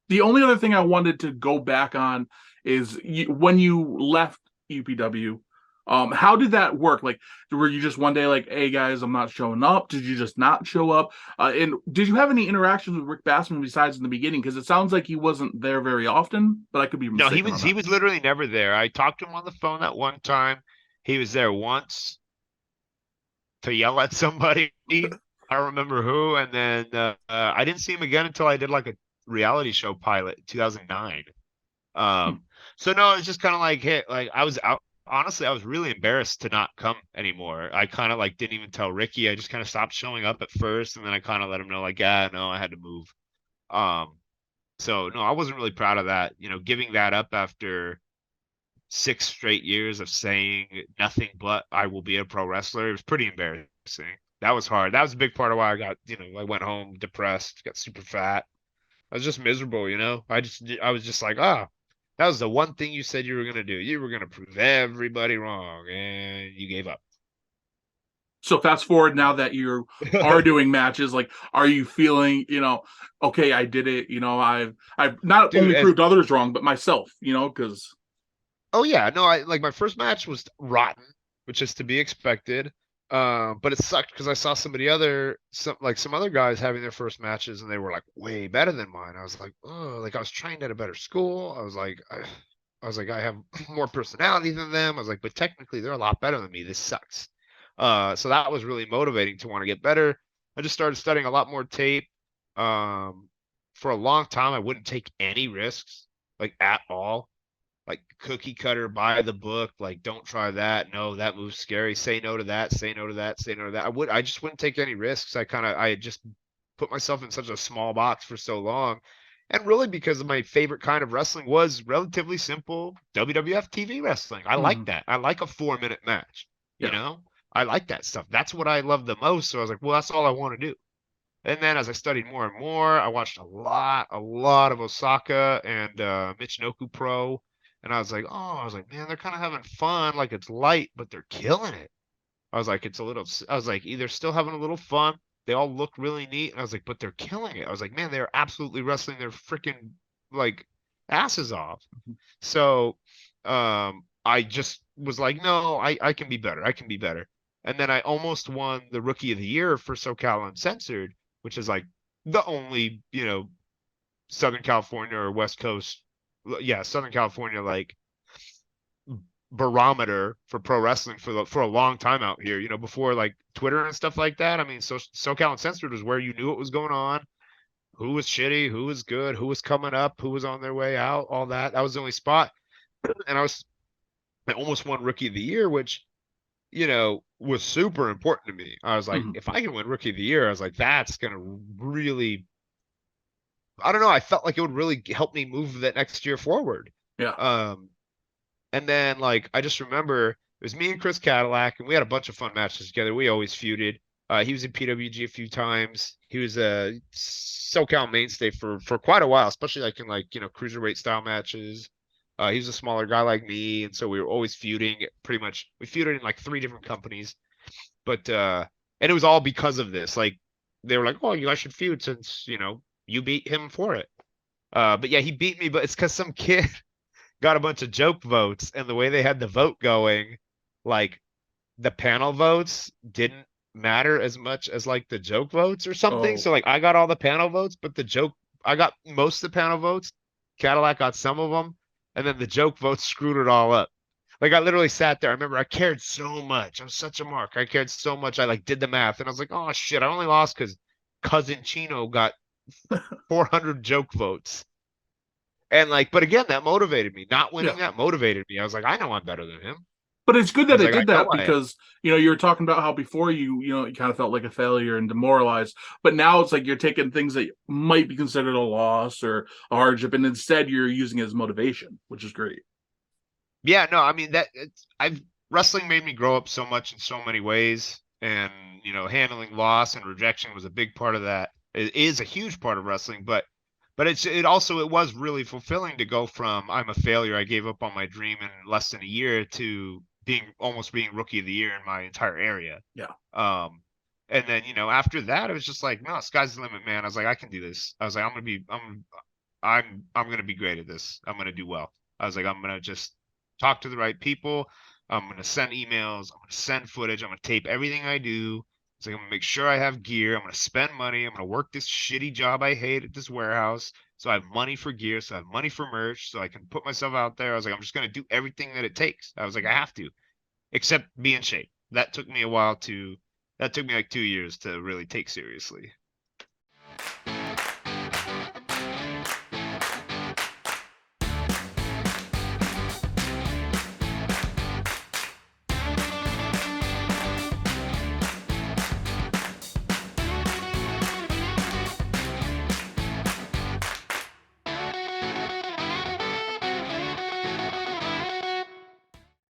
The only other thing I wanted to go back on is when you left UPW, how did that work? Like, were you just one day like, "Hey guys, I'm not showing up"? Did you just not show up? And did you have any interactions with Rick Bassman besides in the beginning? Because it sounds like he wasn't there very often, but I could be No, he mistaken was on he that. was literally never there. I talked to him on the phone that one time. He was there once to yell at somebody. I don't remember who, and then I didn't see him again until I did like a reality show pilot in 2009. Hmm. Um, so no, it's just kind of like, hey, like I was out. Honestly, I was really embarrassed to not come anymore. I kind of like didn't even tell Ricky. I just kind of stopped showing up at first, and then I kind of let him know, like, yeah, no, I had to move. Um, so no, I wasn't really proud of that. Giving that up after 6 straight years of saying nothing but I will be a pro wrestler. It was pretty embarrassing. That was hard. That was a big part of why I went home depressed, got super fat. I was just miserable. I was just like, that was the one thing you said you were gonna do. You were gonna prove everybody wrong, and you gave up. So fast forward now that you are doing matches, like, are you feeling, okay, I did it. I've not Dude, only proved others wrong, but myself. Because oh yeah, no, I like my first match was rotten, which is to be expected. But it sucked because I saw some other guys having their first matches and they were like way better than mine. I was like, oh, like I was trained at a better school. I was like, I have more personality than them. I was like, but technically they're a lot better than me. This sucks. So that was really motivating to want to get better. I just started studying a lot more tape. Um, for a long time, I wouldn't take any risks, like at all, like cookie cutter, buy the book, like don't try that. No, that move's scary. Say no to that. Say no to that. Say no to that. I just wouldn't take any risks. I had just put myself in such a small box for so long. And really because my favorite kind of wrestling was relatively simple WWF TV wrestling. I like mhm, that. I like a 4 minute match, you yeah. know? I like that stuff. That's what I love the most. So I was like, well, that's all I want to do. And then as I studied more and more, I watched a lot of Osaka and Michinoku Pro. And I was like, man, they're kind of having fun. Like it's light, but they're killing it. I was like, either still having a little fun. They all look really neat. And I was like, but they're killing it. I was like, man, they're absolutely wrestling their freaking like asses off. So I just was like, no, I can be better. I can be better. And then I almost won the Rookie of the Year for SoCal Uncensored, which is like the only, Southern California or West Coast, yeah, Southern California like barometer for pro wrestling for a long time out here. Before like Twitter and stuff like that. I mean, SoCal Uncensored was where you knew what was going on, who was shitty, who was good, who was coming up, who was on their way out, all that. That was the only spot. And I almost won Rookie of the Year, which was super important to me. I was like, Mhm, if I can win Rookie of the Year, I was like, that's gonna really, I don't know, I felt like it would really help me move that next year forward. yeah. Um, and then like I just remember it was me and Chris Cadillac, and we had a bunch of fun matches together. We always feuded. He was in PWG a few times. He was a SoCal mainstay for quite a while, especially like in like cruiserweight style matches. He was a smaller guy like me, and so we were always feuding. Pretty much, we feuded in like three different companies, but and it was all because of this. Like they were like, "Oh, you guys should feud since you beat him for it." But yeah, he beat me, but it's because some kid got a bunch of joke votes, and the way they had the vote going, like the panel votes didn't matter as much as like the joke votes or something. Oh, So like I got all the panel votes, but I got most of the panel votes. Cadillac got some of them, and then the joke votes screwed it all up. Like I literally sat there. I remember I cared so much. I'm such a mark. I cared so much. I like did the math, and I was like, oh shit, I only lost because cousin Chino got 400 joke votes. And like, but again, that motivated me. Not winning yeah. that motivated me. I was like, I know I'm better than him. But it's good I that was it like, I did know that I am. because you were talking about how before you kind of felt like a failure and demoralized, but now it's like you're taking things that might be considered a loss or a hardship, and instead you're using it as motivation, which is great. Yeah, no, I mean I've wrestling made me grow up so much in so many ways, and handling loss and rejection was a big part of that. It is a huge part of wrestling, but it was really fulfilling to go from I'm a failure, I gave up on my dream in less than a year to being rookie of the year in my entire area. Yeah. Um, and then after that, it was just like, no, sky's the limit, man. I was like, I can do this. I was like, I'm gonna be great at this. I'm gonna do well. I was like, I'm gonna just talk to the right people. I'm gonna send emails. I'm gonna send footage. I'm gonna tape everything I do. It's like I'm gonna make sure I have gear. I'm gonna spend money. I'm gonna work this shitty job I hate at this warehouse. So I have money for gear. So I have money for merch. So I can put myself out there. I was like, I'm just gonna do everything that it takes. I was like, I have to, except be in shape. That took me a while to. That took me like 2 years to really take seriously.